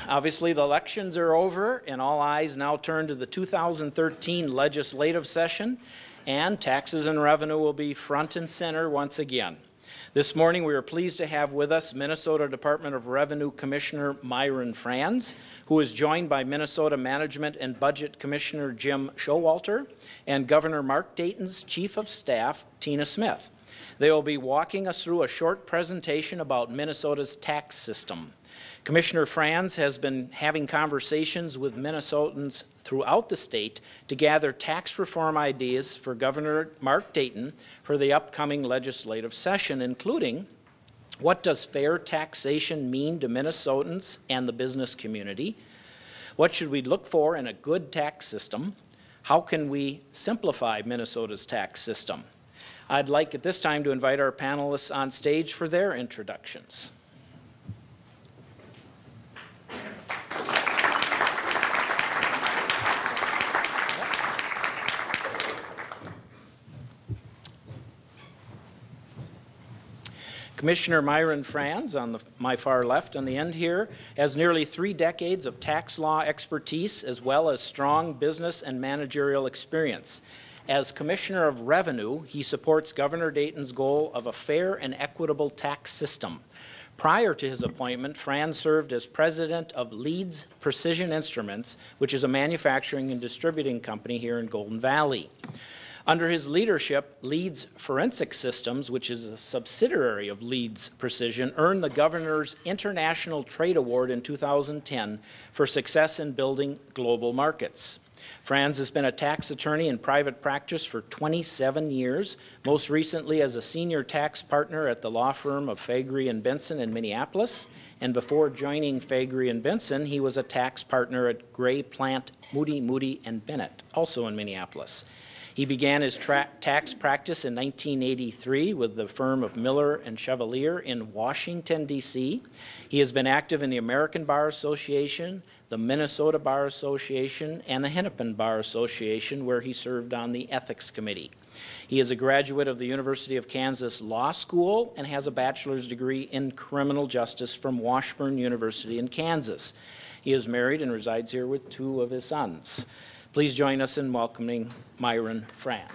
Obviously, the elections are over, and all eyes now turn to the 2013 legislative session, and taxes and revenue will be front and center once again. This morning, we are pleased to have with us Minnesota Department of Revenue Commissioner Myron Franz, who is joined by Minnesota Management and Budget Commissioner Jim Showalter and Governor Mark Dayton's Chief of Staff, Tina Smith. They will be walking us through a short presentation about Minnesota's tax system. Commissioner Franz has been having conversations with Minnesotans throughout the state to gather tax reform ideas for Governor Mark Dayton for the upcoming legislative session, including what does fair taxation mean to Minnesotans and the business community? What should we look for in a good tax system? How can we simplify Minnesota's tax system? I'd like at this time to invite our panelists on stage for their introductions. Commissioner Myron Franz, on my far left on the end here, has nearly 3 decades of tax law expertise as well as strong business and managerial experience. As Commissioner of Revenue, he supports Governor Dayton's goal of a fair and equitable tax system. Prior to his appointment, Franz served as president of Leeds Precision Instruments, which is a manufacturing and distributing company here in Golden Valley. Under his leadership, Leeds Forensic Systems, which is a subsidiary of Leeds Precision, earned the Governor's International Trade Award in 2010 for success in building global markets. Franz has been a tax attorney in private practice for 27 years, most recently as a senior tax partner at the law firm of Faegre & Benson in Minneapolis. And before joining Faegre & Benson, he was a tax partner at Gray Plant, Moody & Bennett, also in Minneapolis. He began his tax practice in 1983 with the firm of Miller and Chevalier in Washington, D.C. He has been active in the American Bar Association, the Minnesota Bar Association, and the Hennepin Bar Association, where he served on the Ethics Committee. He is a graduate of the University of Kansas Law School and has a bachelor's degree in criminal justice from Washburn University in Kansas. He is married and resides here with 2 of his sons. Please join us in welcoming Myron Franz.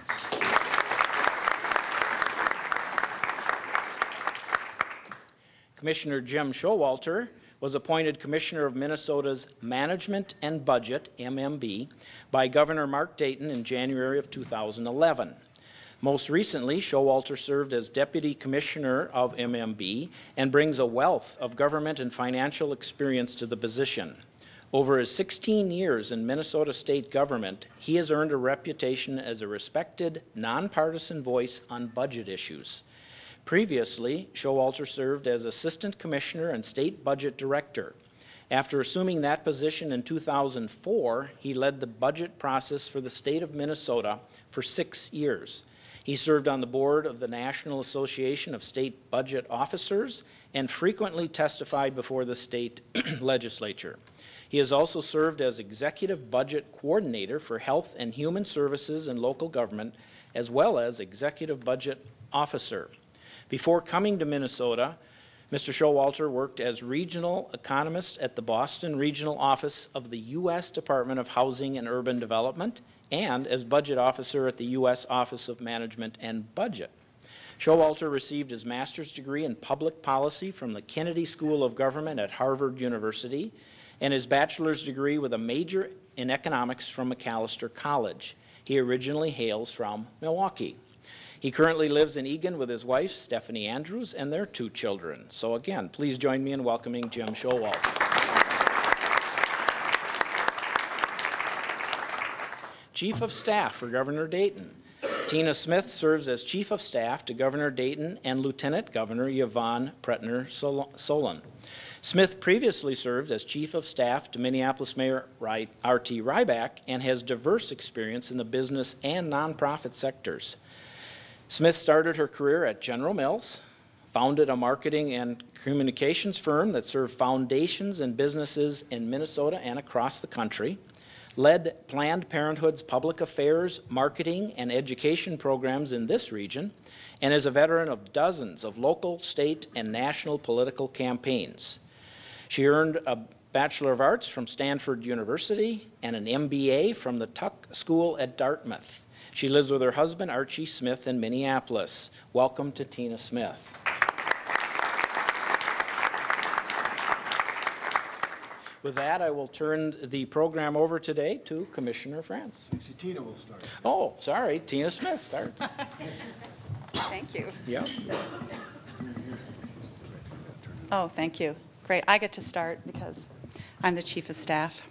Commissioner Jim Showalter was appointed Commissioner of Minnesota's Management and Budget, MMB, by Governor Mark Dayton in January of 2011. Most recently, Showalter served as Deputy Commissioner of MMB and brings a wealth of government and financial experience to the position. Over his 16 years in Minnesota state government, he has earned a reputation as a respected, nonpartisan voice on budget issues. Previously, Showalter served as Assistant Commissioner and State Budget Director. After assuming that position in 2004, he led the budget process for the state of Minnesota for 6 years. He served on the board of the National Association of State Budget Officers and frequently testified before the state legislature. He has also served as Executive Budget Coordinator for Health and Human Services and Local Government, as well as Executive Budget Officer. Before coming to Minnesota, Mr. Showalter worked as Regional Economist at the Boston Regional Office of the U.S. Department of Housing and Urban Development and as Budget Officer at the U.S. Office of Management and Budget. Showalter received his master's degree in public policy from the Kennedy School of Government at Harvard University and his bachelor's degree with a major in economics from Macalester College. He originally hails from Milwaukee. He currently lives in Eagan with his wife, Stephanie Andrews, and their 2 children. So again, please join me in welcoming Jim Showalter. Chief of Staff for Governor Dayton. Tina Smith serves as Chief of Staff to Governor Dayton and Lieutenant Governor Yvonne Pretner-Solon. Smith previously served as Chief of Staff to Minneapolis Mayor R.T. Ryback and has diverse experience in the business and nonprofit sectors. Smith started her career at General Mills, founded a marketing and communications firm that served foundations and businesses in Minnesota and across the country, led Planned Parenthood's public affairs, marketing, and education programs in this region, and is a veteran of dozens of local, state, and national political campaigns. She earned a Bachelor of Arts from Stanford University, and an MBA from the Tuck School at Dartmouth. She lives with her husband, Archie Smith, in Minneapolis. Welcome to Tina Smith. With that, I will turn the program over today to Commissioner Franz. Actually, Tina will start. Oh, sorry, Tina Smith starts. Thank you. Yeah. Oh, thank you. Great. I get to start because I'm the Chief of Staff.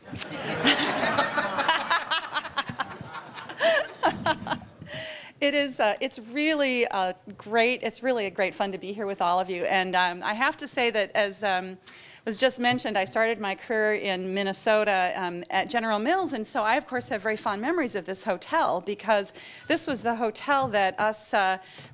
It's really a great fun to be here with all of you. And I have to say that, as was just mentioned, I started my career in Minnesota at General Mills, and so I, of course, have very fond memories of this hotel, because this was the hotel that us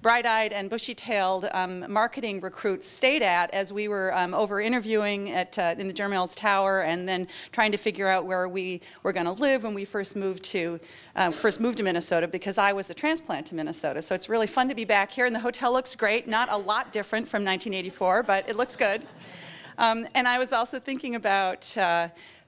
bright-eyed and bushy-tailed marketing recruits stayed at as we were over interviewing in the General Mills Tower, and then trying to figure out where we were going to live when we first moved to Minnesota, because I was a transplant to Minnesota. So it's really fun to be back here, and the hotel looks great. Not a lot different from 1984, but it looks good. And I was also thinking about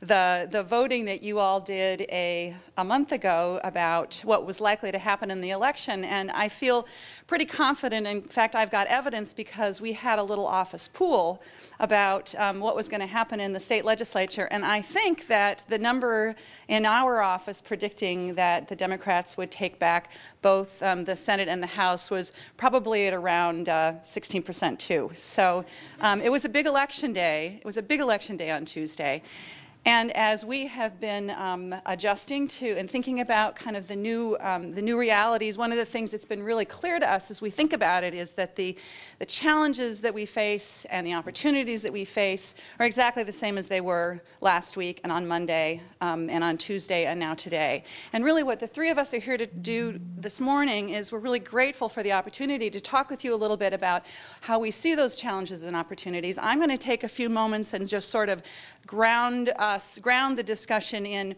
the voting that you all did a month ago about what was likely to happen in the election, and I feel pretty confident. In fact, I've got evidence, because we had a little office pool about what was going to happen in the state legislature, and I think that the number in our office predicting that the Democrats would take back both the Senate and the House was probably at around 16% too. So it was a big election day. It was a big election day on Tuesday. And as we have been adjusting to and thinking about kind of the new realities, one of the things that's been really clear to us as we think about it is that the challenges that we face and the opportunities that we face are exactly the same as they were last week and on Monday and on Tuesday and now today. And really what the three of us are here to do this morning is we're really grateful for the opportunity to talk with you a little bit about how we see those challenges and opportunities. I'm going to take a few moments and just sort of ground the discussion in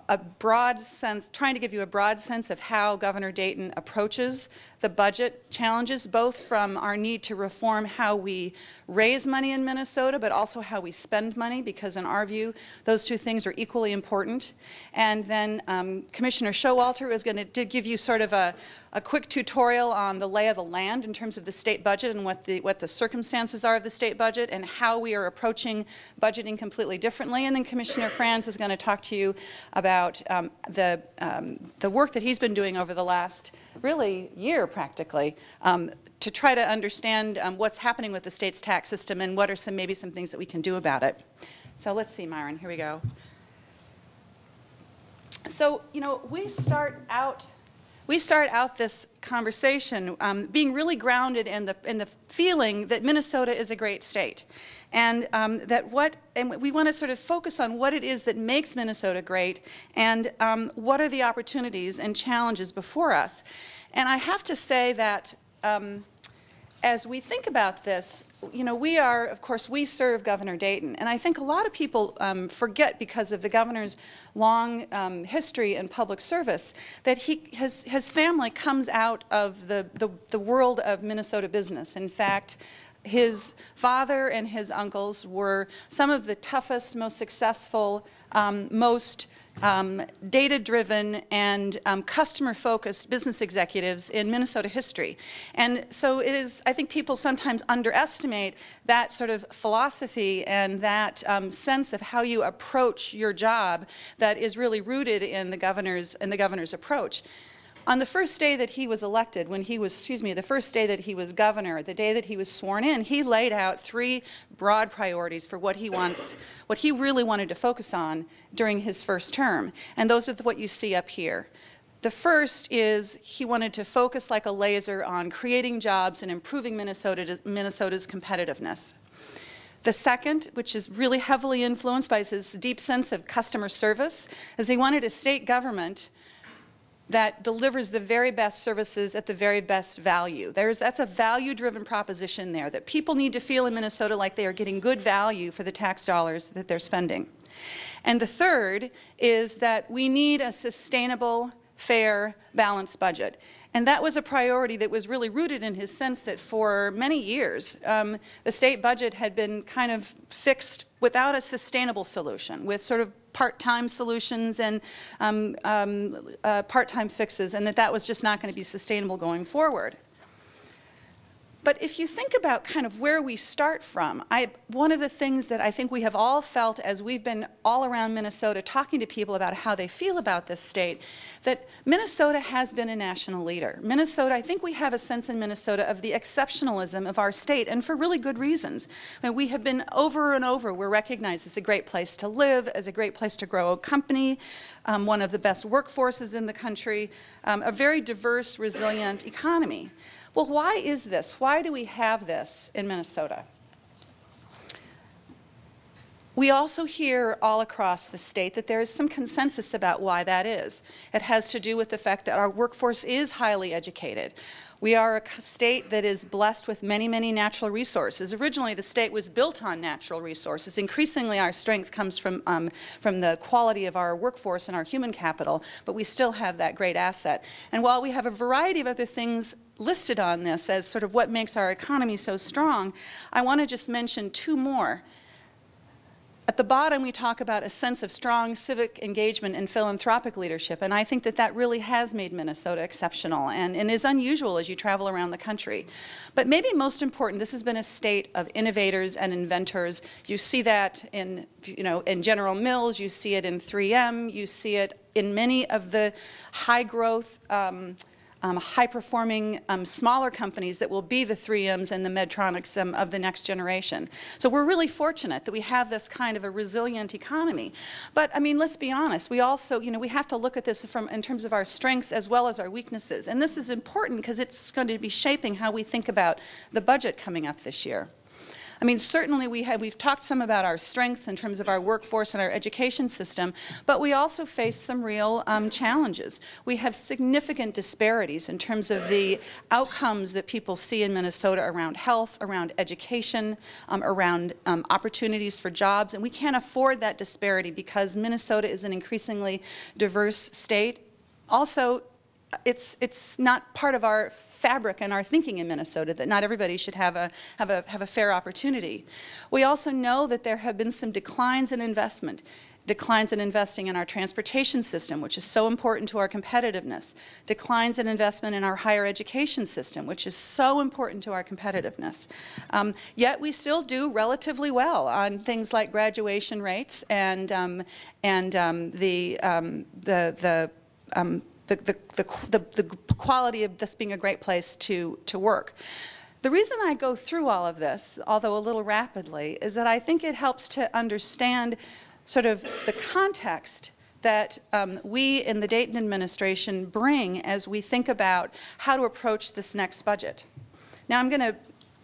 a broad sense, trying to give you a broad sense of how Governor Dayton approaches the budget challenges, both from our need to reform how we raise money in Minnesota, but also how we spend money, because in our view, those two things are equally important. And then Commissioner Showalter is going to give you sort of a quick tutorial on the lay of the land in terms of the state budget and what the circumstances are of the state budget and how we are approaching budgeting completely differently. And then Commissioner Franz is going to talk to you about the work that he's been doing over the last really year practically to try to understand what's happening with the state's tax system and what are maybe some things that we can do about it. So let's see, Myron, here we go. So, you know, we start out this conversation being really grounded in the feeling that Minnesota is a great state, and we want to sort of focus on what it is that makes Minnesota great, and what are the opportunities and challenges before us. And I have to say that as we think about this, you know, we serve Governor Dayton, and I think a lot of people forget, because of the governor's long history in public service, that his family comes out of the world of Minnesota business. In fact, his father and his uncles were some of the toughest, most successful, most data-driven and customer-focused business executives in Minnesota history. And so it is, I think people sometimes underestimate that sort of philosophy and that sense of how you approach your job that is really rooted in the governor's approach. On the first day that he was elected, the first day that he was governor, the day that he was sworn in, he laid out three broad priorities for what he really wanted to focus on during his first term. And those are what you see up here. The first is he wanted to focus like a laser on creating jobs and improving Minnesota's competitiveness. The second, which is really heavily influenced by his deep sense of customer service, is he wanted a state government that delivers the very best services at the very best value. That's a value-driven proposition there, that people need to feel in Minnesota like they are getting good value for the tax dollars that they're spending. And the third is that we need a sustainable, fair, balanced budget. And that was a priority that was really rooted in his sense that for many years, the state budget had been kind of fixed without a sustainable solution, with sort of part-time solutions and part-time fixes, and that was just not going to be sustainable going forward. But if you think about kind of where we start from, one of the things that I think we have all felt as we've been all around Minnesota talking to people about how they feel about this state, that Minnesota has been a national leader. Minnesota, I think we have a sense in Minnesota of the exceptionalism of our state, and for really good reasons. I mean, we have been over and over, we're recognized as a great place to live, as a great place to grow a company, one of the best workforces in the country, a very diverse, resilient economy. Well, why is this? Why do we have this in Minnesota? We also hear all across the state that there is some consensus about why that is. It has to do with the fact that our workforce is highly educated. We are a state that is blessed with many, many natural resources. Originally, the state was built on natural resources. Increasingly, our strength comes from the quality of our workforce and our human capital, but we still have that great asset. And while we have a variety of other things listed on this as sort of what makes our economy so strong, I want to just mention two more. At the bottom, we talk about a sense of strong civic engagement and philanthropic leadership, and I think that that really has made Minnesota exceptional and is unusual as you travel around the country. But maybe most important, this has been a state of innovators and inventors. You see that in General Mills, you see it in 3M, you see it in many of the high-growth, high-performing smaller companies that will be the 3Ms and the Medtronics of the next generation. So we're really fortunate that we have this kind of a resilient economy. But I mean, let's be honest, we also, we have to look at this in terms of our strengths as well as our weaknesses. And this is important because it's going to be shaping how we think about the budget coming up this year. I mean, certainly we've talked some about our strengths in terms of our workforce and our education system, but we also face some real challenges. We have significant disparities in terms of the outcomes that people see in Minnesota around health, around education, around opportunities for jobs, and we can't afford that disparity because Minnesota is an increasingly diverse state. Also, it's not part of our fabric and our thinking in Minnesota that not everybody should have a fair opportunity. We also know that there have been some declines in investment, declines in investing in our transportation system, which is so important to our competitiveness, declines in investment in our higher education system, which is so important to our competitiveness. Yet we still do relatively well on things like graduation rates and the quality of this being a great place to work. The reason I go through all of this, although a little rapidly, is that I think it helps to understand sort of the context that we in the Dayton administration bring as we think about how to approach this next budget. Now I'm going to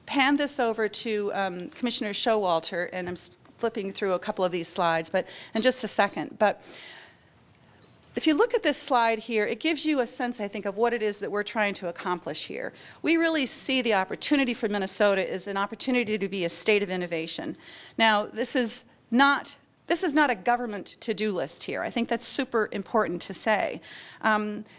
hand this over to Commissioner Showalter, and I'm flipping through a couple of these slides in just a second. But if you look at this slide here, it gives you a sense, I think, of what it is that we're trying to accomplish here. We really see the opportunity for Minnesota as an opportunity to be a state of innovation. Now, this is not a government to-do list here. I think that's super important to say.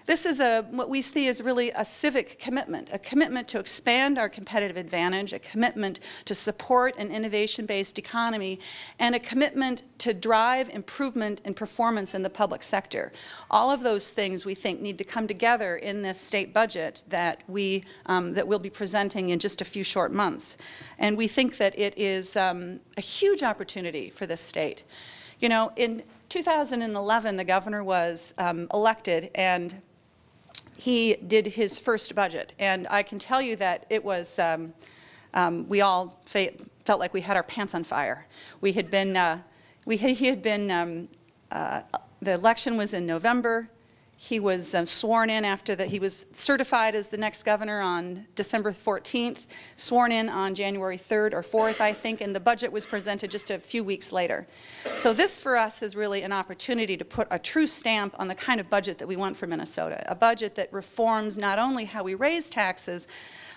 This is what we see as really a civic commitment, a commitment to expand our competitive advantage, a commitment to support an innovation-based economy, and a commitment to drive improvement in performance in the public sector. All of those things we think need to come together in this state budget that we'll be presenting in just a few short months. And we think that it is a huge opportunity for this state. You know, in 2011, the governor was elected, and he did his first budget. And I can tell you that it was, we all felt like we had our pants on fire. We had been, the election was in November. He was sworn in after that. He was certified as the next governor on December 14th, sworn in on January 3rd or 4th, I think, and the budget was presented just a few weeks later. So this, for us, is really an opportunity to put a true stamp on the kind of budget that we want for Minnesota, a budget that reforms not only how we raise taxes,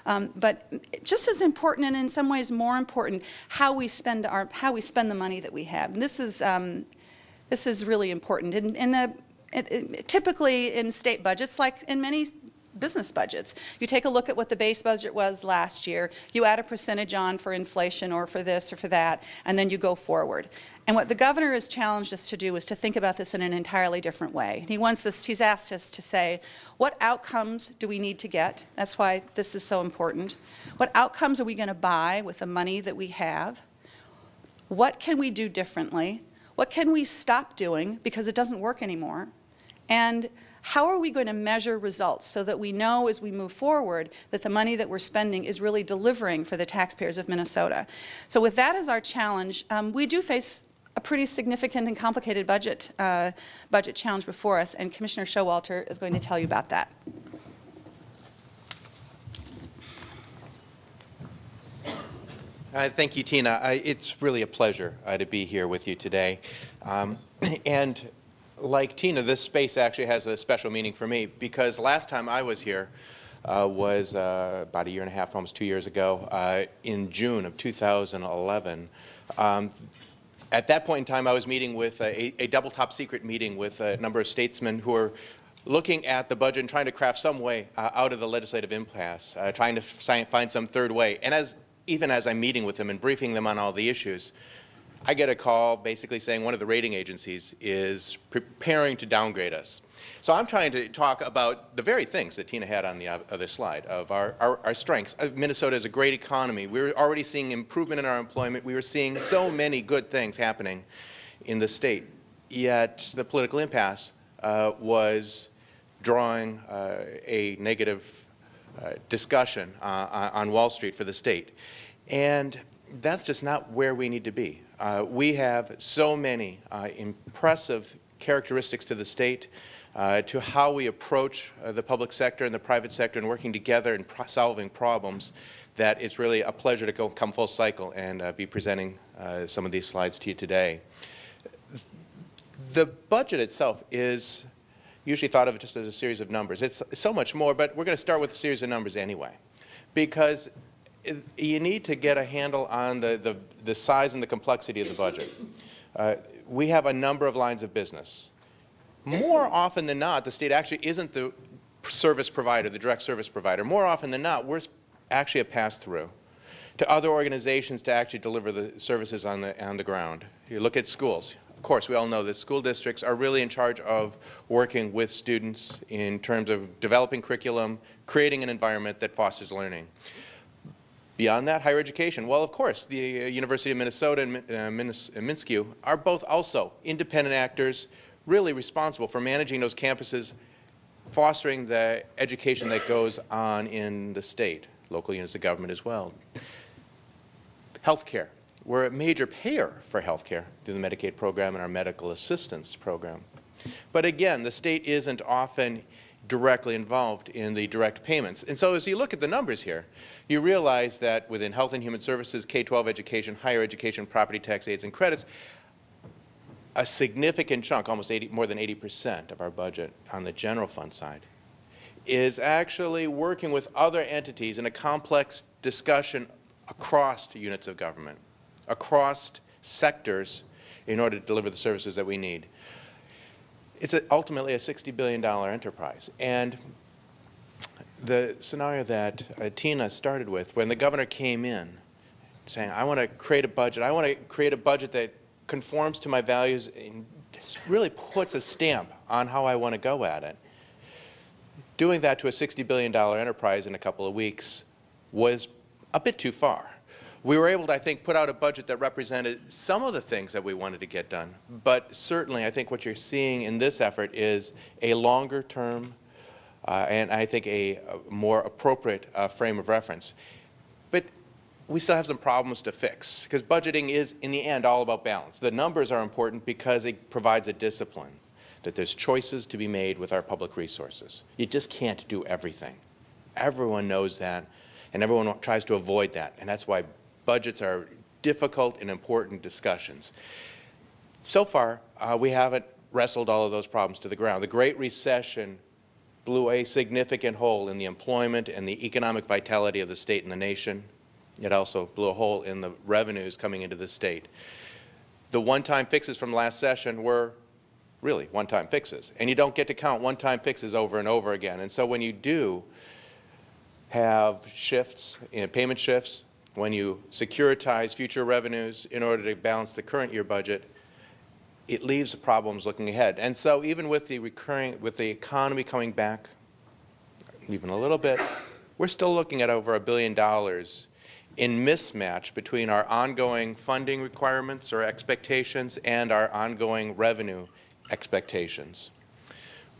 but just as important, and in some ways more important, how we spend the money that we have. And this is really important. Typically in state budgets, like in many business budgets. You take a look at what the base budget was last year, you add a percentage on for inflation or for this or for that, and then you go forward. And what the governor has challenged us to do is to think about this in an entirely different way. He's asked us to say, what outcomes do we need to get? That's why this is so important. What outcomes are we going to buy with the money that we have? What can we do differently? What can we stop doing because it doesn't work anymore? And how are we going to measure results so that we know as we move forward that the money that we're spending is really delivering for the taxpayers of Minnesota? So with that as our challenge, we do face a pretty significant and complicated budget challenge before us, and Commissioner Showalter is going to tell you about that. Thank you, Tina. It's really a pleasure to be here with you today. And like Tina, this space actually has a special meaning for me because last time I was here was about a year and a half, almost 2 years ago, in June of 2011. At that point in time, I was meeting with a double top secret meeting with a number of statesmen who are looking at the budget and trying to craft some way out of the legislative impasse, trying to find some third way. And even as I'm meeting with them and briefing them on all the issues, I get a call basically saying one of the rating agencies is preparing to downgrade us. So I'm trying to talk about the very things that Tina had on the other slide of our strengths. Minnesota is a great economy. We're already seeing improvement in our employment. We were seeing so many good things happening in the state. Yet the political impasse was drawing a negative discussion on Wall Street for the state. And that's just not where we need to be. We have so many impressive characteristics to the state, to how we approach the public sector and the private sector and working together and solving problems, that it's really a pleasure to come full cycle and be presenting some of these slides to you today. The budget itself is usually thought of just as a series of numbers. It's so much more, but we're going to start with a series of numbers anyway, because you need to get a handle on the size and the complexity of the budget. We have a number of lines of business. More often than not, the state actually isn't the service provider, the direct service provider. More often than not, we're actually a pass-through to other organizations to actually deliver the services on the ground. You look at schools. Of course, we all know that school districts are really in charge of working with students in terms of developing curriculum, creating an environment that fosters learning. Beyond that, higher education. Well, of course, the University of Minnesota and MNSCU are both also independent actors, really responsible for managing those campuses, fostering the education that goes on in the state, local units of government as well. Healthcare. We're a major payer for healthcare through the Medicaid program and our medical assistance program. But again, the state isn't often directly involved in the direct payments. And so as you look at the numbers here, you realize that within Health and Human Services, K-12 education, higher education, property tax aids and credits, a significant chunk, almost more than 80% of our budget on the general fund side, is actually working with other entities in a complex discussion across units of government, across sectors, in order to deliver the services that we need. It's ultimately a $60 billion enterprise. And the scenario that Tina started with, when the governor came in saying, I want to create a budget, I want to create a budget that conforms to my values and really puts a stamp on how I want to go at it. Doing that to a $60 billion enterprise in a couple of weeks was a bit too far. We were able to, I think, put out a budget that represented some of the things that we wanted to get done. But certainly, I think what you're seeing in this effort is a longer term and I think a more appropriate frame of reference. But we still have some problems to fix, because budgeting is, in the end, all about balance. The numbers are important because it provides a discipline, that there's choices to be made with our public resources. You just can't do everything. Everyone knows that, and everyone tries to avoid that. And that's why budgets are difficult and important discussions. So far, we haven't wrestled all of those problems to the ground. The Great Recession blew a significant hole in the employment and the economic vitality of the state and the nation. It also blew a hole in the revenues coming into the state. The one-time fixes from last session were really one-time fixes. And you don't get to count one-time fixes over and over again. And so when you do have shifts, payment shifts, when you securitize future revenues in order to balance the current year budget, it leaves problems looking ahead. And so even with the economy coming back even a little bit, we're still looking at over $1 billion in mismatch between our ongoing funding requirements or expectations and our ongoing revenue expectations.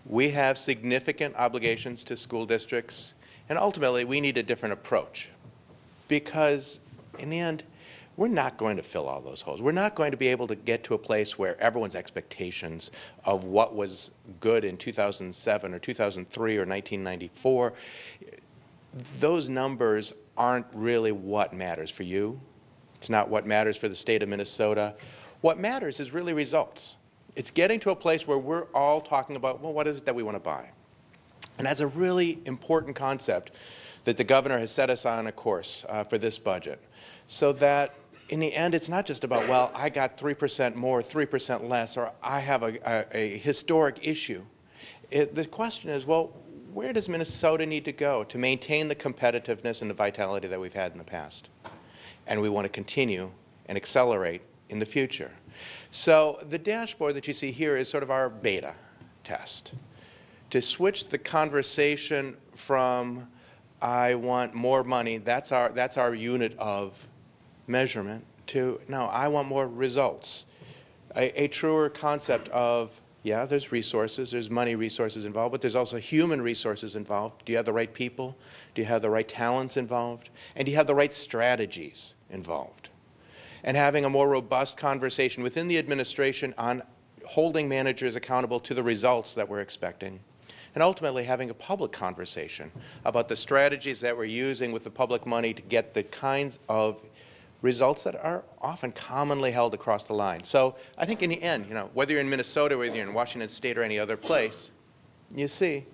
We have significant obligations to school districts, and ultimately we need a different approach, because in the end, we're not going to fill all those holes. We're not going to be able to get to a place where everyone's expectations of what was good in 2007 or 2003 or 1994, those numbers aren't really what matters for you. It's not what matters for the state of Minnesota. What matters is really results. It's getting to a place where we're all talking about, well, what is it that we want to buy? And that's a really important concept that the governor has set us on a course for this budget, so that in the end, it's not just about, well, I got 3% more, 3% less, or I have a historic issue. The question is, well, where does Minnesota need to go to maintain the competitiveness and the vitality that we've had in the past? And we want to continue and accelerate in the future. So the dashboard that you see here is sort of our beta test. To switch the conversation from I want more money, that's our unit of measurement, to no, I want more results. A truer concept of, yeah, there's resources, there's money resources involved, but there's also human resources involved. Do you have the right people? Do you have the right talents involved? And do you have the right strategies involved? And having a more robust conversation within the administration on holding managers accountable to the results that we're expecting. And ultimately having a public conversation about the strategies that we're using with the public money to get the kinds of results that are often commonly held across the line. So I think in the end, whether you're in Minnesota, whether you're in Washington State or any other place, you see,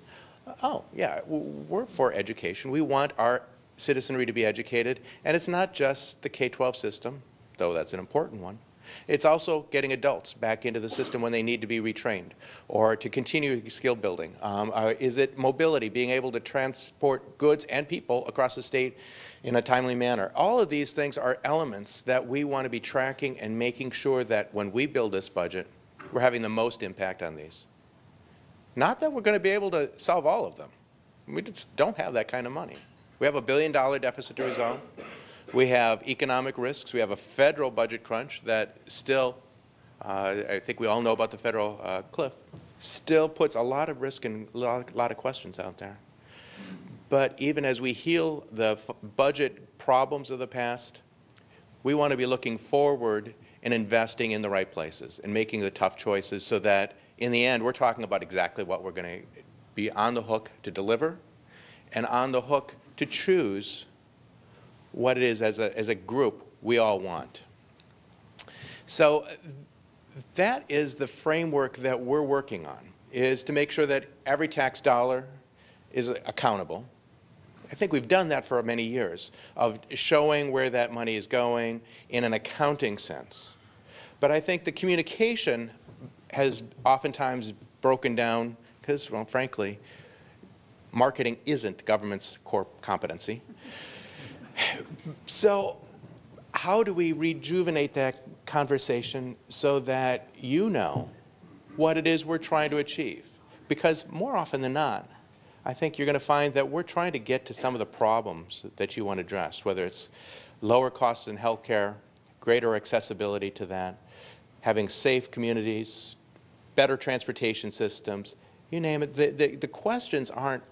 oh, yeah, we're for education. We want our citizenry to be educated. And it's not just the K-12 system, though that's an important one. It's also getting adults back into the system when they need to be retrained or to continue skill building. Is it mobility, being able to transport goods and people across the state in a timely manner? All of these things are elements that we want to be tracking and making sure that when we build this budget, we're having the most impact on these. Not that we're going to be able to solve all of them. We just don't have that kind of money. We have a $1 billion deficit to resolve. We have economic risks. We have a federal budget crunch that still, I think we all know about the federal cliff, still puts a lot of risk and a lot of questions out there. But even as we heal the budget problems of the past, we want to be looking forward and investing in the right places and making the tough choices so that in the end we're talking about exactly what we're going to be on the hook to deliver and on the hook to choose what it is as a group we all want. So that is the framework that we're working on, is to make sure that every tax dollar is accountable. I think we've done that for many years, of showing where that money is going in an accounting sense. But I think the communication has oftentimes broken down because, well, frankly, marketing isn't government's core competency. So how do we rejuvenate that conversation so that you know what it is we're trying to achieve? Because more often than not, I think you're going to find that we're trying to get to some of the problems that you want to address, whether it's lower costs in healthcare, greater accessibility to that, having safe communities, better transportation systems, you name it. The questions aren't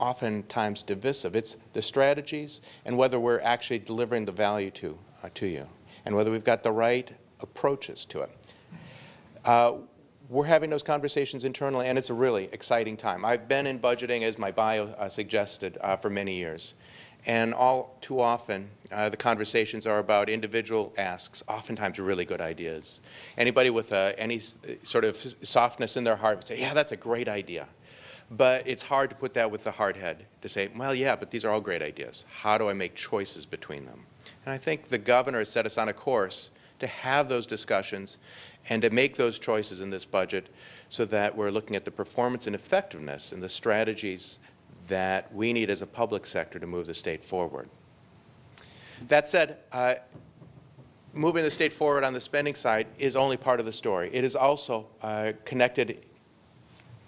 oftentimes divisive. It's the strategies and whether we're actually delivering the value to you and whether we've got the right approaches to it. We're having those conversations internally, and it's a really exciting time. I've been in budgeting, as my bio suggested, for many years. And all too often, the conversations are about individual asks, oftentimes really good ideas. Anybody with any sort of softness in their heart would say, yeah, that's a great idea. But it's hard to put that with the hard head, to say, well, yeah, but these are all great ideas. How do I make choices between them? And I think the governor has set us on a course to have those discussions and to make those choices in this budget so that we're looking at the performance and effectiveness and the strategies that we need as a public sector to move the state forward. That said, moving the state forward on the spending side is only part of the story. It is also connected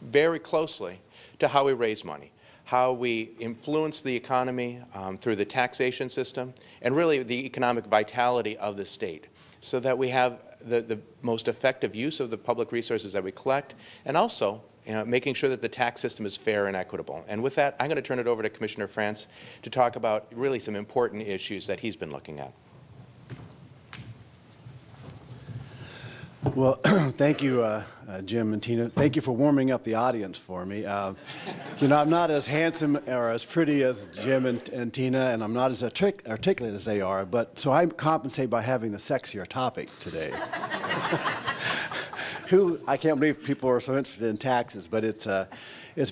very closely to how we raise money, how we influence the economy through the taxation system, and really the economic vitality of the state, so that we have the most effective use of the public resources that we collect, and also making sure that the tax system is fair and equitable. And with that, I'm going to turn it over to Commissioner France to talk about really some important issues that he's been looking at. Well, thank you, Jim and Tina. Thank you for warming up the audience for me. You know, I'm not as handsome or as pretty as Jim and Tina, and I'm not as articulate as they are, but so I compensate by having the sexier topic today. I can't believe people are so interested in taxes, but it's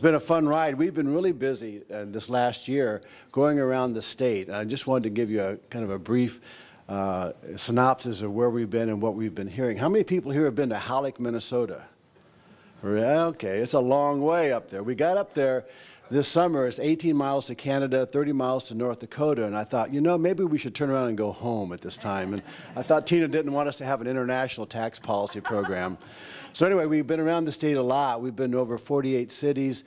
been a fun ride. We've been really busy this last year going around the state. I just wanted to give you a kind of a brief synopsis of where we've been and what we've been hearing. How many people here have been to Halleck, Minnesota? Okay, it's a long way up there. We got up there this summer. It's 18 miles to Canada, 30 miles to North Dakota, and I thought, you know, maybe we should turn around and go home at this time. And I thought Tina didn't want us to have an international tax policy program. So anyway, we've been around the state a lot. We've been to over 48 cities.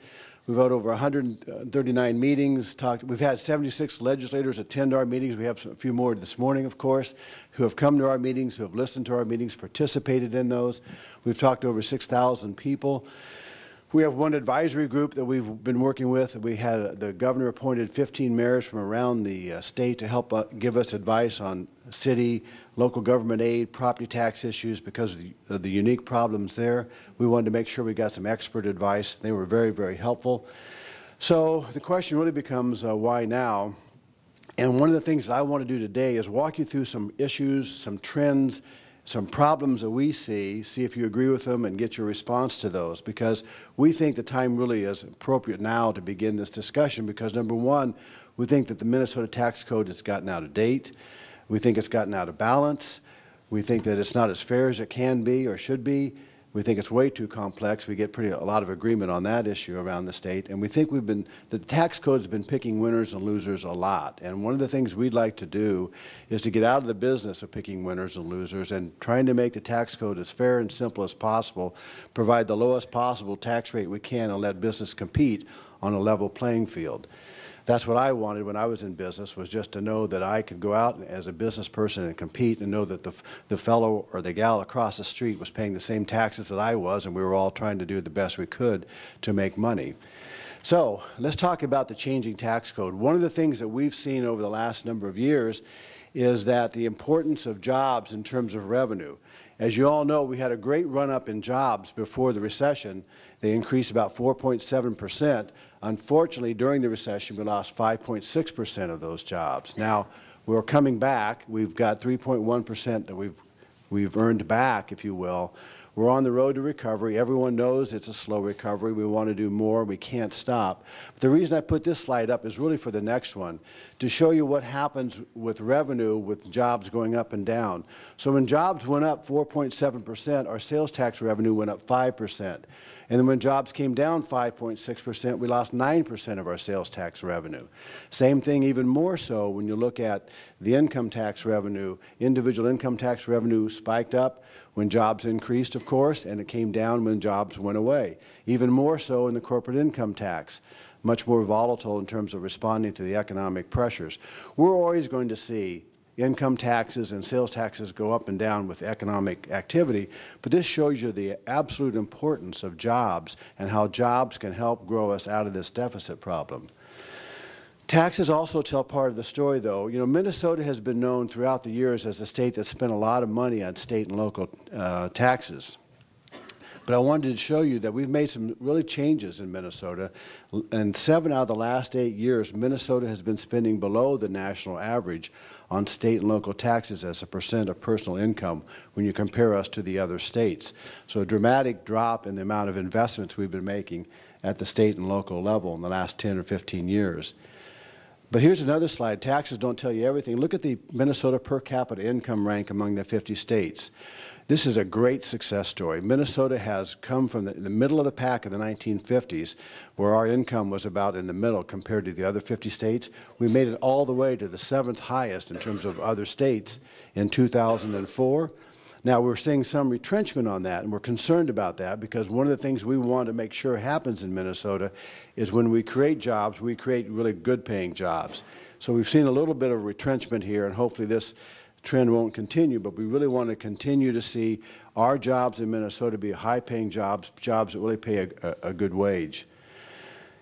We've had over 139 meetings. We've had 76 legislators attend our meetings. We have a few more this morning, of course, who have come to our meetings, who have listened to our meetings, participated in those. We've talked to over 6,000 people. We have one advisory group that we've been working with. We had the governor appointed 15 mayors from around the state to help give us advice on city, local government aid, property tax issues because of the unique problems there. We wanted to make sure we got some expert advice. They were very, very helpful. So the question really becomes why now? And one of the things that I want to do today is walk you through some issues, some trends, some problems that we see if you agree with them and get your response to those, because we think the time really is appropriate now to begin this discussion because, number one, we think that the Minnesota tax code has gotten out of date. We think it's gotten out of balance. We think that it's not as fair as it can be or should be. We think it's way too complex. We get a lot of agreement on that issue around the state. And we think the tax code has been picking winners and losers a lot. And one of the things we'd like to do is to get out of the business of picking winners and losers and trying to make the tax code as fair and simple as possible, provide the lowest possible tax rate we can, and let business compete on a level playing field. That's what I wanted when I was in business, was just to know that I could go out as a business person and compete and know that the fellow or the gal across the street was paying the same taxes that I was, and we were all trying to do the best we could to make money. So let's talk about the changing tax code. One of the things that we've seen over the last number of years is that the importance of jobs in terms of revenue. As you all know, we had a great run-up in jobs before the recession. They increased about 4.7%. Unfortunately, during the recession, we lost 5.6% of those jobs. Now, we're coming back. We've got 3.1% that we've earned back, if you will. We're on the road to recovery. Everyone knows it's a slow recovery. We want to do more. We can't stop. But the reason I put this slide up is really for the next one, to show you what happens with revenue with jobs going up and down. So when jobs went up 4.7%, our sales tax revenue went up 5%. And then when jobs came down 5.6%, we lost 9% of our sales tax revenue. Same thing, even more so, when you look at the income tax revenue. Individual income tax revenue spiked up when jobs increased, of course, and it came down when jobs went away. Even more so in the corporate income tax, much more volatile in terms of responding to the economic pressures. We're always going to see income taxes and sales taxes go up and down with economic activity, but this shows you the absolute importance of jobs and how jobs can help grow us out of this deficit problem. Taxes also tell part of the story, though. You know, Minnesota has been known throughout the years as a state that spent a lot of money on state and local taxes. But I wanted to show you that we've made some really changes in Minnesota. And 7 out of the last 8 years, Minnesota has been spending below the national average on state and local taxes as a percent of personal income when you compare us to the other states. So a dramatic drop in the amount of investments we've been making at the state and local level in the last 10 or 15 years. But here's another slide. Taxes don't tell you everything. Look at the Minnesota per capita income rank among the 50 states. This is a great success story. Minnesota has come from the middle of the pack in the 1950s, where our income was about in the middle compared to the other 50 states. We made it all the way to the 7th highest in terms of other states in 2004. Now, we're seeing some retrenchment on that, and we're concerned about that because one of the things we want to make sure happens in Minnesota is when we create jobs, we create really good-paying jobs. So we've seen a little bit of retrenchment here, and hopefully this trend won't continue, but we really want to continue to see our jobs in Minnesota be high-paying jobs, jobs that really pay a good wage.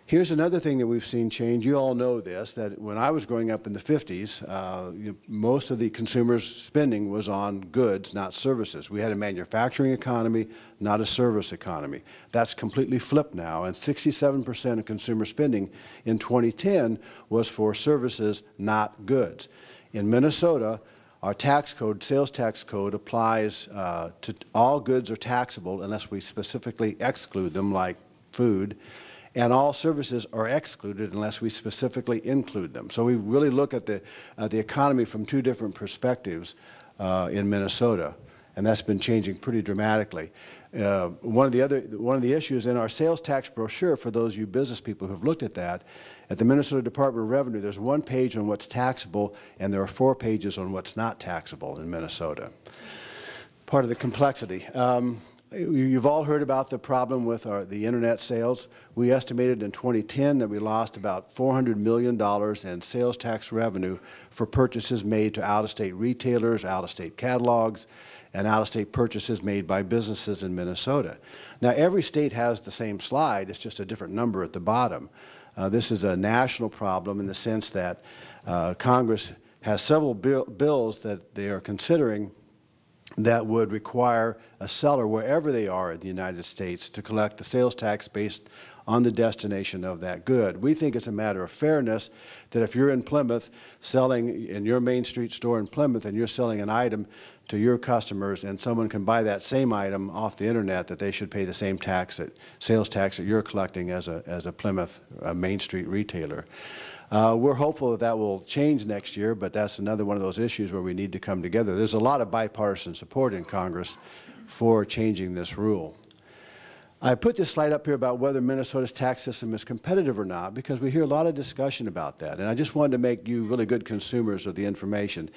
Here's another thing that we've seen change. You all know this, that when I was growing up in the 50s, most of the consumers' spending was on goods, not services. We had a manufacturing economy, not a service economy. That's completely flipped now, and 67% of consumer spending in 2010 was for services, not goods. In Minnesota, our tax code, sales tax code, applies to all goods are taxable unless we specifically exclude them, like food, and all services are excluded unless we specifically include them. So we really look at the economy from two different perspectives in Minnesota, and that's been changing pretty dramatically. One of the issues in our sales tax brochure, for those of you business people who have looked at that, at the Minnesota Department of Revenue, there's one page on what's taxable, and there are 4 pages on what's not taxable in Minnesota. Part of the complexity. You've all heard about the problem with the internet sales. We estimated in 2010 that we lost about $400 million in sales tax revenue for purchases made to out-of-state retailers, out-of-state catalogs, and out-of-state purchases made by businesses in Minnesota. Now, every state has the same slide. It's just a different number at the bottom. This is a national problem in the sense that Congress has several bills that they are considering that would require a seller, wherever they are in the United States, to collect the sales tax based on the destination of that good. We think it's a matter of fairness that if you're in Plymouth selling in your Main Street store in Plymouth and you're selling an item to your customers and someone can buy that same item off the internet, that they should pay the same tax, sales tax that you're collecting as a Plymouth Main Street retailer. We're hopeful that that will change next year, but that's another one of those issues where we need to come together. There's a lot of bipartisan support in Congress for changing this rule. I put this slide up here about whether Minnesota's tax system is competitive or not because we hear a lot of discussion about that, and I just wanted to make you really good consumers of the information.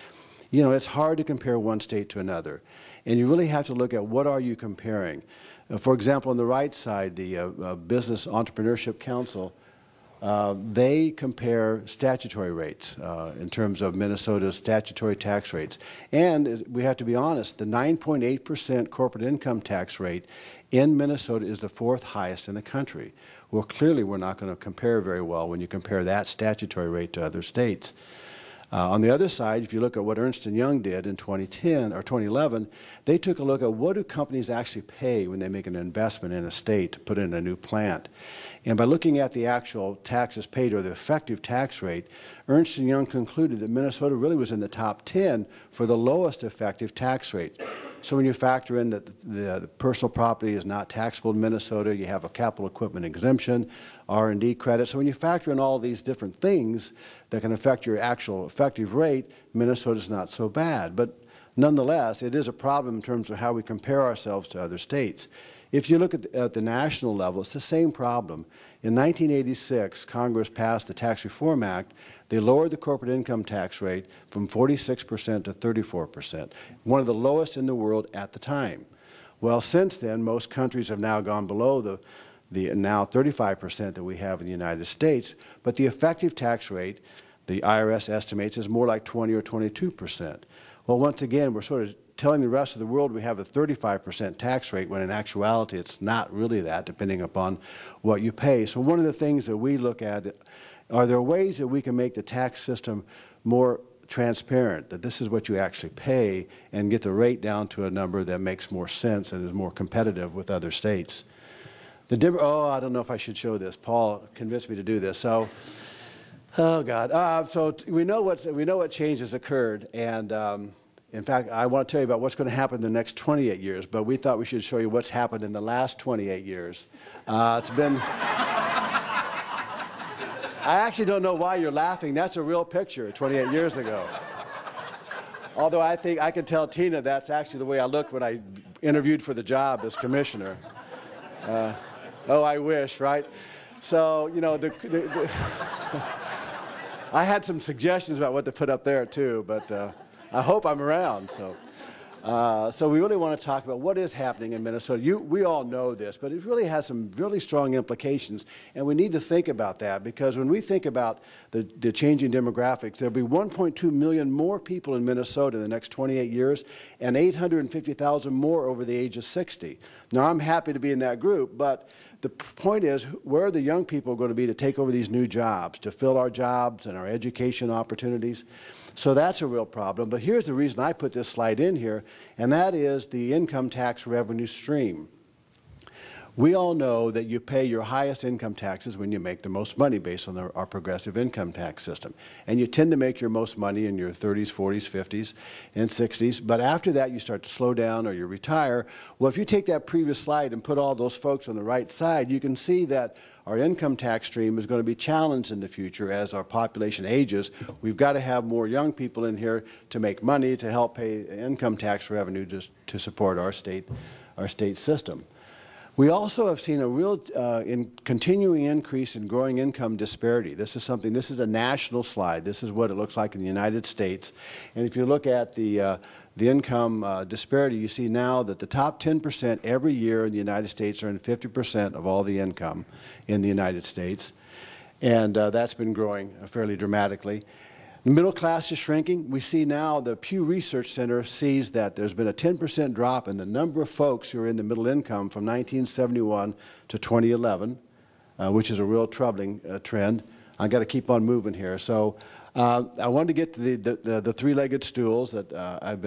You know, it's hard to compare one state to another, and you really have to look at what are you comparing. For example, on the right side, the Business Entrepreneurship Council, they compare statutory rates in terms of Minnesota's statutory tax rates. And we have to be honest, the 9.8% corporate income tax rate in Minnesota is the 4th highest in the country. Well, clearly we're not going to compare very well when you compare that statutory rate to other states. On the other side, if you look at what Ernst & Young did in 2010 or 2011, they took a look at what do companies actually pay when they make an investment in a state to put in a new plant. And by looking at the actual taxes paid or the effective tax rate, Ernst & Young concluded that Minnesota really was in the top 10 for the lowest effective tax rate. So when you factor in that the personal property is not taxable in Minnesota, you have a capital equipment exemption, R&D credit. So when you factor in all these different things that can affect your actual effective rate, Minnesota's not so bad. But nonetheless, it is a problem in terms of how we compare ourselves to other states. If you look at the national level, it's the same problem. In 1986, Congress passed the Tax Reform Act. They lowered the corporate income tax rate from 46% to 34%, one of the lowest in the world at the time. Well, since then, most countries have now gone below the now 35% that we have in the United States, but the effective tax rate, the IRS estimates, is more like 20 or 22%. Well, once again, we're sort of telling the rest of the world we have a 35% tax rate when in actuality it's not really that, depending upon what you pay. So one of the things that we look at, are there ways that we can make the tax system more transparent, that this is what you actually pay, and get the rate down to a number that makes more sense and is more competitive with other states. I don't know if I should show this. Paul convinced me to do this. So, oh God. So we know what changes occurred, and in fact, I want to tell you about what's going to happen in the next 28 years, but we thought we should show you what's happened in the last 28 years. It's been I actually don't know why you're laughing. That's a real picture 28 years ago. Although I think I can tell Tina that's actually the way I looked when I interviewed for the job as commissioner. Oh, I wish, right? So, you know, I had some suggestions about what to put up there too, but I hope I'm around. So we really want to talk about what is happening in Minnesota. We all know this, but it really has some really strong implications, and we need to think about that, because when we think about the changing demographics, there'll be 1.2 million more people in Minnesota in the next 28 years, and 850,000 more over the age of 60. Now, I'm happy to be in that group, but the point is, where are the young people going to be to take over these new jobs, to fill our jobs and our education opportunities? So that's a real problem. But here's the reason I put this slide in here, and that is the income tax revenue stream. We all know that you pay your highest income taxes when you make the most money based on our progressive income tax system. And you tend to make your most money in your 30s, 40s, 50s, and 60s. But after that, you start to slow down or you retire. Well, if you take that previous slide and put all those folks on the right side, you can see that our income tax stream is going to be challenged in the future as our population ages. We've got to have more young people in here to make money to help pay income tax revenue to support our state system. We also have seen a real continuing increase in growing income disparity. This is a national slide. This is what it looks like in the United States. And if you look at the income disparity, you see now that the top 10% every year in the United States earn 50% of all the income in the United States. And that's been growing fairly dramatically. The middle class is shrinking. We see now the Pew Research Center sees that there's been a 10% drop in the number of folks who are in the middle income from 1971 to 2011, which is a real troubling trend. I've got to keep on moving here. So I wanted to get to the three-legged stools that I've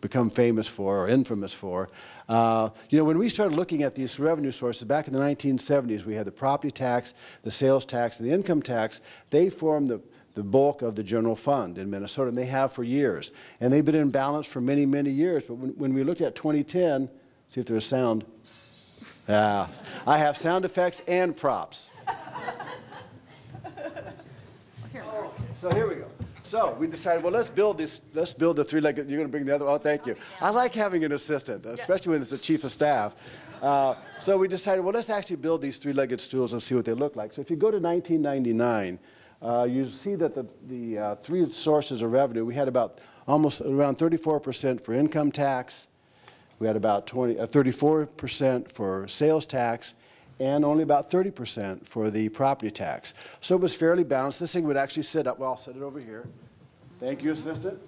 become famous for or infamous for. You know, when we started looking at these revenue sources back in the 1970s, we had the property tax, the sales tax, and the income tax. They formed the bulk of the general fund in Minnesota, and they have for years. And they've been in balance for many, many years. But when we looked at 2010, see if there's sound. I have sound effects and props. So here we go. So we decided, well, let's build the three-legged. You're going to bring the other. Oh, thank you. I like having an assistant, especially when it's the chief of staff. So we decided, well, let's actually build these three-legged stools and see what they look like. So if you go to 1999, you see that the three sources of revenue, we had almost around 34% for income tax, we had about 34% for sales tax, and only about 30% for the property tax. So it was fairly balanced. This thing would actually sit up. Well, I'll set it over here. Thank you, assistant.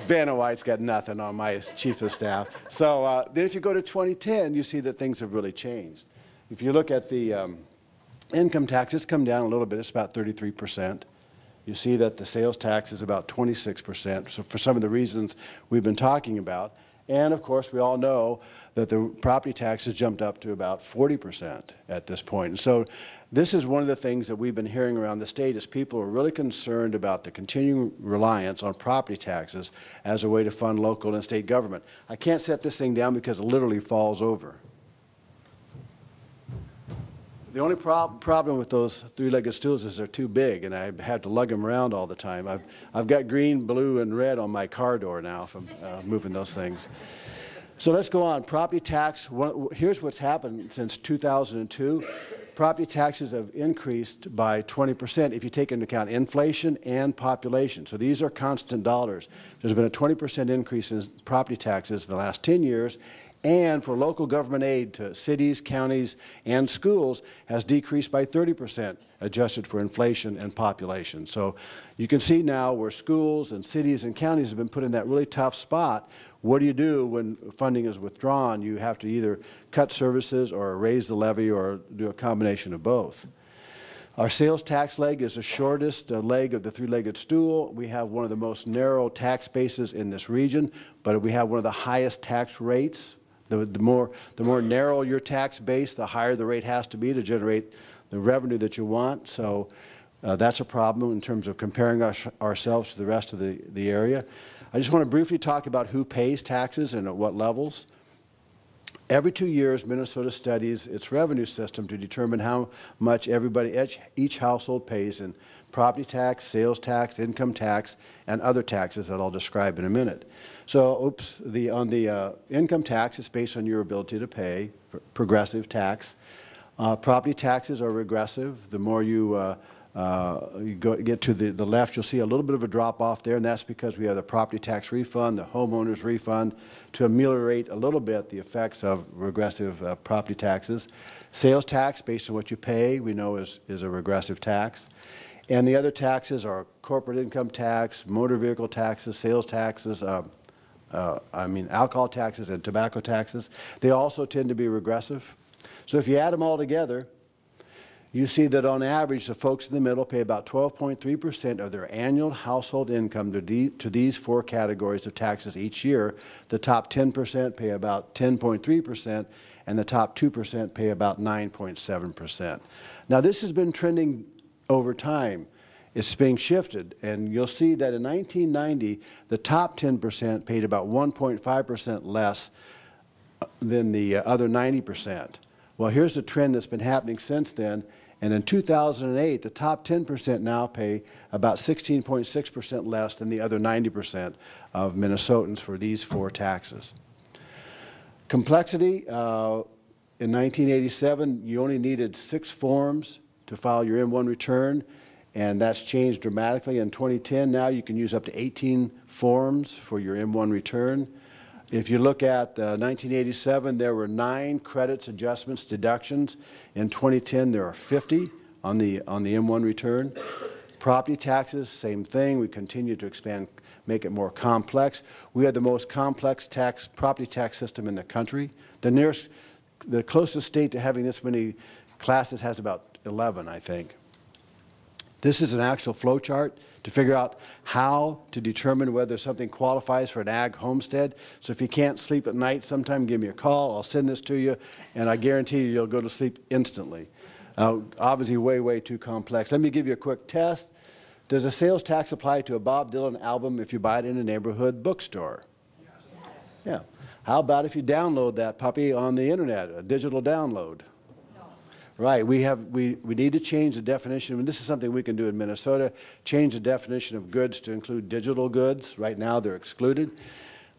Vanna White's got nothing on my chief of staff. So then if you go to 2010, you see that things have really changed. If you look at the income tax, it's come down a little bit. It's about 33%. You see that the sales tax is about 26%, so for some of the reasons we've been talking about. And, of course, we all know that the property tax has jumped up to about 40% at this point. And so this is one of the things that we've been hearing around the state is people are really concerned about the continuing reliance on property taxes as a way to fund local and state government. I can't set this thing down because it literally falls over. The only problem with those three-legged stools is they're too big, and I have to lug them around all the time. I've got green, blue, and red on my car door now from moving those things. So let's go on. Property tax, here's what's happened since 2002. Property taxes have increased by 20% if you take into account inflation and population. So these are constant dollars. There's been a 20% increase in property taxes in the last 10 years, and for local government aid to cities, counties, and schools has decreased by 30%, adjusted for inflation and population. So you can see now where schools and cities and counties have been put in that really tough spot. What do you do when funding is withdrawn? You have to either cut services or raise the levy or do a combination of both. Our sales tax leg is the shortest leg of the three-legged stool. We have one of the most narrow tax bases in this region, but we have one of the highest tax rates. The more narrow your tax base, the higher the rate has to be to generate the revenue that you want. So that's a problem in terms of comparing ourselves to the rest of the area. I just want to briefly talk about who pays taxes and at what levels. Every 2 years, Minnesota studies its revenue system to determine how much each household pays in property tax, sales tax, income tax, and other taxes that I'll describe in a minute. So, on the income tax, it's based on your ability to pay, progressive tax. Property taxes are regressive. The more you get to the left, you'll see a little bit of a drop off there, and that's because we have the property tax refund, the homeowner's refund, to ameliorate a little bit the effects of regressive property taxes. Sales tax, based on what you pay, we know is a regressive tax. And the other taxes are corporate income tax, motor vehicle taxes, sales taxes, alcohol taxes and tobacco taxes. They also tend to be regressive. So if you add them all together, you see that on average, the folks in the middle pay about 12.3% of their annual household income to these 4 categories of taxes each year. The top 10% pay about 10.3%, and the top 2% pay about 9.7%. Now, this has been trending over time. It's being shifted, and you'll see that in 1990, the top 10% paid about 1.5% less than the other 90%. Well, here's the trend that's been happening since then. And in 2008, the top 10% now pay about 16.6% less than the other 90% of Minnesotans for these 4 taxes. Complexity, in 1987, you only needed 6 forms to file your M1 return, and that's changed dramatically. In 2010, now you can use up to 18 forms for your M1 return. If you look at 1987, there were 9 credits, adjustments, deductions. In 2010, there are 50 on the M1 return. Property taxes, same thing. We continue to expand, make it more complex. We have the most complex property tax system in the country. The closest state to having this many classes has about 11, I think. This is an actual flow chart to figure out how to determine whether something qualifies for an ag homestead. So if you can't sleep at night, sometime give me a call. I'll send this to you, and I guarantee you you'll go to sleep instantly. Obviously, way, way too complex. Let me give you a quick test. Does a sales tax apply to a Bob Dylan album if you buy it in a neighborhood bookstore? Yeah. How about if you download that puppy on the internet, a digital download? Right, we need to change the definition, and this is something we can do in Minnesota, change the definition of goods to include digital goods. Right now they're excluded.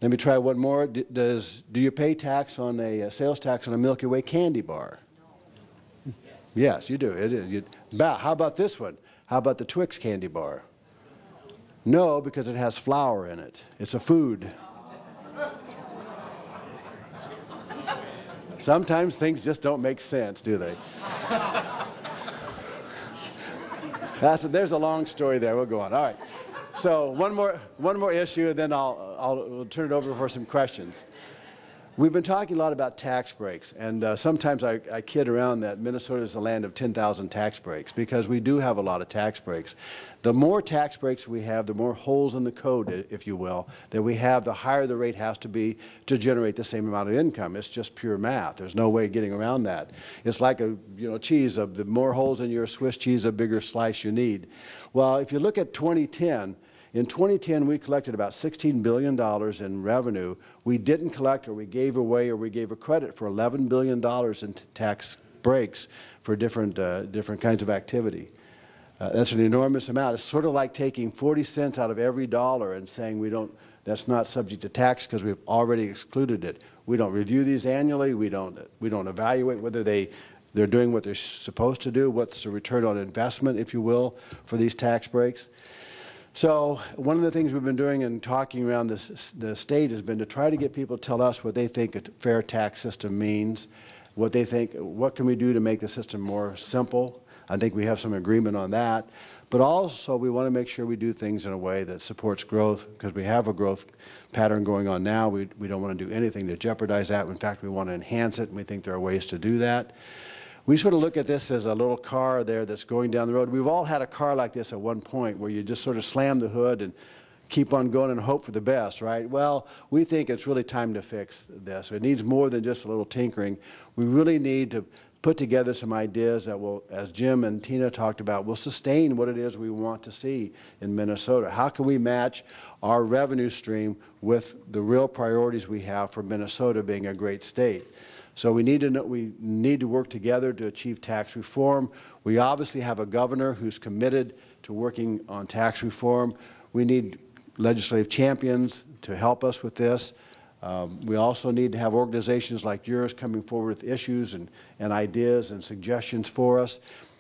Let me try one more. Do you pay tax on a sales tax on a Milky Way candy bar? No. Yes, you do. It is. How about this one? How about the Twix candy bar? No, because it has flour in it. It's a food. Sometimes things just don't make sense, do they? There's a long story there. We'll go on. All right. So one more issue, and then I'll turn it over for some questions. We've been talking a lot about tax breaks, and sometimes I kid around that Minnesota is the land of 10,000 tax breaks, because we do have a lot of tax breaks. The more tax breaks we have, the more holes in the code, if you will, that we have, the higher the rate has to be to generate the same amount of income. It's just pure math. There's no way of getting around that. It's like cheese. The more holes in your Swiss cheese, the bigger slice you need. Well, if you look at 2010, in 2010, we collected about $16 billion in revenue. We didn't collect, or we gave away, or we gave a credit for $11 billion in tax breaks for different kinds of activity. That's an enormous amount. It's sort of like taking 40 cents out of every dollar and saying that's not subject to tax because we've already excluded it. We don't review these annually. We don't evaluate whether they're doing what they're supposed to do, what's the return on investment, if you will, for these tax breaks. So one of the things we've been doing and talking around the state has been to try to get people to tell us what they think a fair tax system means, what they think, what can we do to make the system more simple. I think we have some agreement on that. But also we want to make sure we do things in a way that supports growth, because we have a growth pattern going on now. We don't want to do anything to jeopardize that. In fact, we want to enhance it, and we think there are ways to do that. We sort of look at this as a little car there that's going down the road. We've all had a car like this at one point where you just sort of slam the hood and keep on going and hope for the best, right? Well, we think it's really time to fix this. It needs more than just a little tinkering. We really need to put together some ideas that will, as Jim and Tina talked about, will sustain what it is we want to see in Minnesota. How can we match our revenue stream with the real priorities we have for Minnesota being a great state? So we need to work together to achieve tax reform. We obviously have a governor who's committed to working on tax reform. We need legislative champions to help us with this. We also need to have organizations like yours coming forward with issues and ideas and suggestions for us.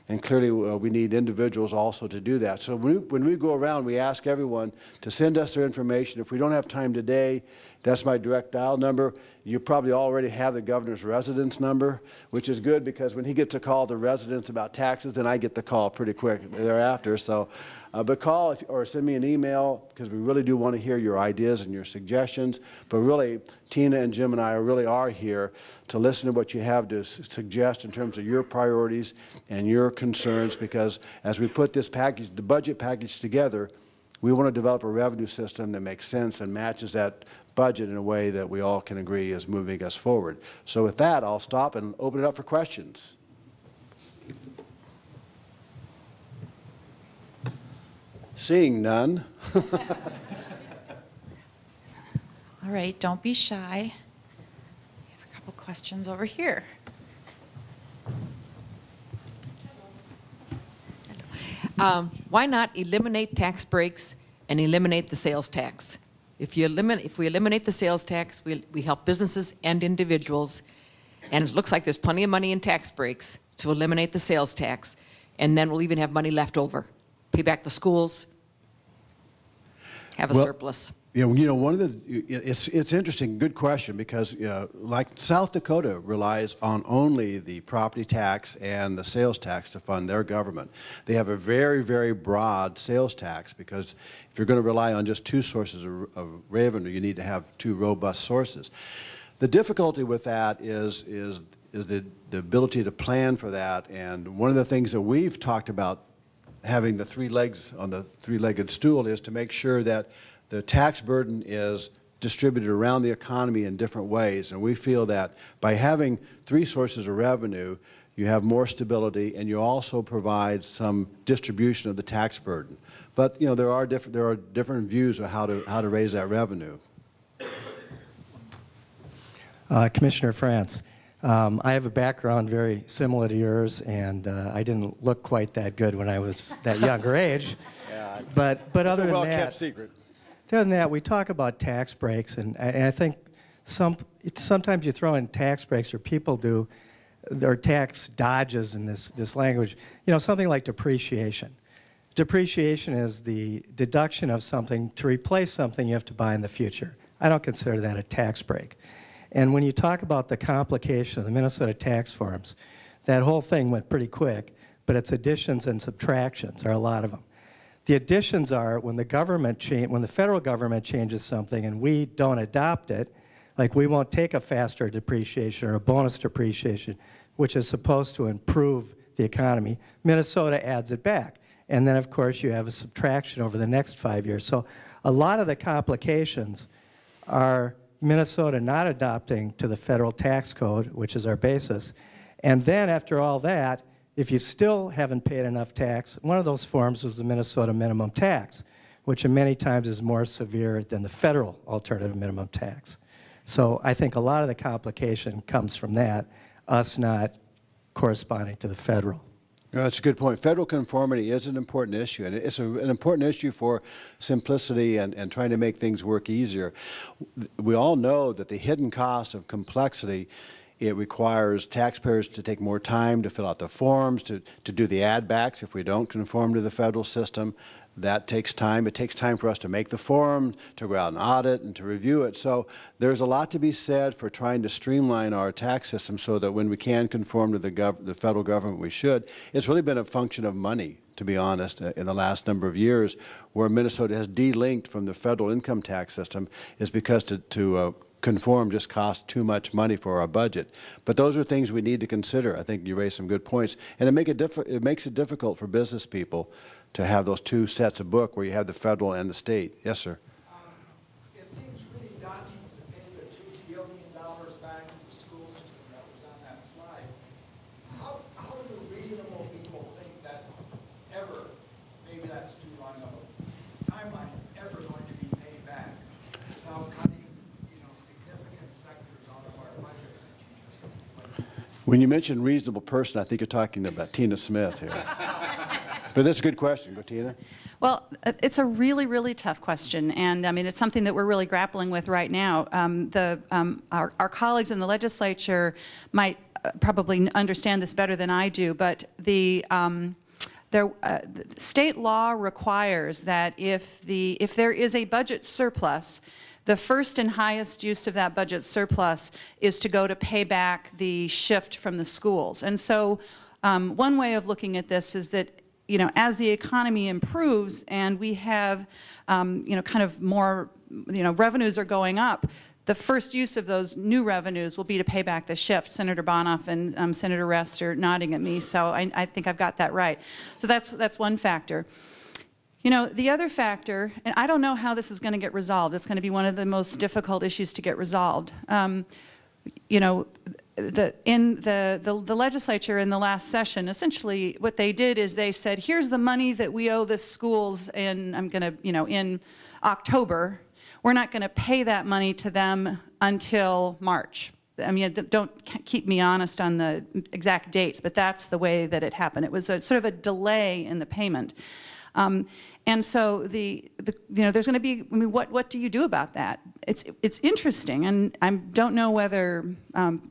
And clearly, we need individuals also to do that. So when we go around, we ask everyone to send us their information. If we don't have time today, that's my direct dial number. You probably already have the governor's residence number, which is good because when he gets a call to residents about taxes, then I get the call pretty quick thereafter. So, but call or send me an email because we really do want to hear your ideas and your suggestions. But really, Tina and Jim and I really are here to listen to what you have to suggest in terms of your priorities and your concerns, because as we put this package, the budget package together, we want to develop a revenue system that makes sense and matches that budget in a way that we all can agree is moving us forward. So with that, I'll stop and open it up for questions. Seeing none. All right, don't be shy. We have a couple questions over here. Why not eliminate tax breaks and eliminate the sales tax? If we eliminate the sales tax, we help businesses and individuals, and it looks like there's plenty of money in tax breaks to eliminate the sales tax, and then we'll even have money left over. Pay back the schools, have a surplus. Yeah, you know, one of the, it's interesting, good question, because like South Dakota relies on only the property tax and the sales tax to fund their government. They have a very, very broad sales tax because if you're going to rely on just two sources of revenue, you need to have two robust sources. The difficulty with that is the ability to plan for that, and one of the things that we've talked about having the three legs on the three-legged stool is to make sure that the tax burden is distributed around the economy in different ways. And we feel that by having three sources of revenue, you have more stability and you also provide some distribution of the tax burden. But you know, there are different views of how to raise that revenue. Commissioner France, I have a background very similar to yours, and I didn't look quite that good when I was that younger age. Yeah, but other than that, well-kept secret. Other than that, we talk about tax breaks, and I think sometimes you throw in tax breaks, or people do, or tax dodges in this language. You know, something like depreciation. Depreciation is the deduction of something to replace something you have to buy in the future. I don't consider that a tax break. And when you talk about the complication of the Minnesota tax forms, that whole thing went pretty quick, but its additions and subtractions are a lot of them. The additions are when the federal government changes something and we don't adopt it, like we won't take a faster depreciation or a bonus depreciation, which is supposed to improve the economy, Minnesota adds it back. And then, of course, you have a subtraction over the next 5 years. So a lot of the complications are Minnesota not adopting to the federal tax code, which is our basis. And then after all that, if you still haven't paid enough tax, one of those forms was the Minnesota minimum tax, which in many times is more severe than the federal alternative minimum tax. So I think a lot of the complication comes from that, us not corresponding to the federal. That's a good point. Federal conformity is an important issue, and it's an important issue for simplicity and trying to make things work easier. We all know that the hidden cost of complexity, it requires taxpayers to take more time to fill out the forms, to do the add-backs if we don't conform to the federal system. That takes time. It takes time for us to make the form, to go out and audit, and to review it. So there's a lot to be said for trying to streamline our tax system so that when we can conform to the federal government, we should. It's really been a function of money, to be honest, in the last number of years, where Minnesota has delinked from the federal income tax system is because to conform just costs too much money for our budget. But those are things we need to consider. I think you raised some good points. And it makes it difficult for business people to have those two sets of book where you have the federal and the state. Yes, sir. It seems really daunting to pay the $2 billion back to the school system that was on that slide. How do reasonable people think that's ever, maybe that's too long of a timeline, ever going to be paid back without cutting, significant sectors out of our budget? When you mention reasonable person, I think you're talking about Tina Smith here. But that's a good question. Go, Tina. Well, it's a really, really tough question, and I mean, it's something that we're really grappling with right now. Our colleagues in the legislature might probably understand this better than I do, but the state law requires that if there is a budget surplus, the first and highest use of that budget surplus is to go to pay back the shift from the schools. And so one way of looking at this is that, you know, as the economy improves and we have, you know, kind of more, you know, revenues are going up, the first use of those new revenues will be to pay back the shift. Senator Bonoff and Senator Rest are nodding at me, so I think I've got that right. So that's one factor. You know, the other factor, and I don't know how this is going to get resolved. It's going to be one of the most difficult issues to get resolved. You know, in the legislature in the last session, essentially what they did is they said, here's the money that we owe the schools in, in October. We're not going to pay that money to them until March. I mean, don't keep me honest on the exact dates, but that's the way that it happened. It was a sort of a delay in the payment. And so you know, there's going to be, I mean, what do you do about that? It's interesting, and I don't know whether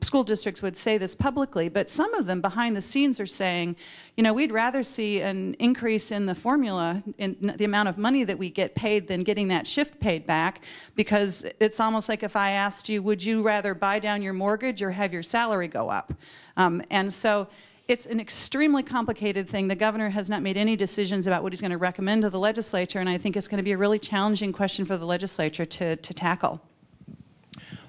school districts would say this publicly, but some of them behind the scenes are saying, you know, we'd rather see an increase in the formula, in the amount of money that we get paid than getting that shift paid back, because it's almost like if I asked you, would you rather buy down your mortgage or have your salary go up? And so it's an extremely complicated thing. The governor has not made any decisions about what he's going to recommend to the legislature, and I think it's going to be a really challenging question for the legislature to tackle.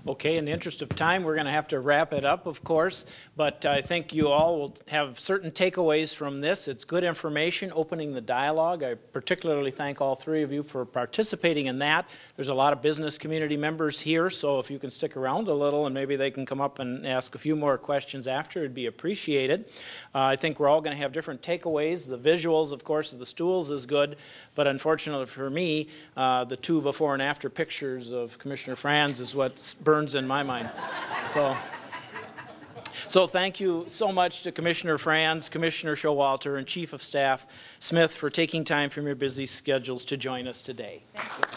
Okay, in the interest of time, we're going to have to wrap it up, of course, but I think you all will have certain takeaways from this. It's good information, opening the dialogue. I particularly thank all three of you for participating in that. There's a lot of business community members here, so if you can stick around a little and maybe they can come up and ask a few more questions after, it'd be appreciated. I think we're all going to have different takeaways. The visuals, of course, of the stools is good, but unfortunately for me, the two before and after pictures of Commissioner Franz is what burns in my mind. So thank you so much to Commissioner Franz, Commissioner Showalter, and Chief of Staff Smith for taking time from your busy schedules to join us today. Thank you.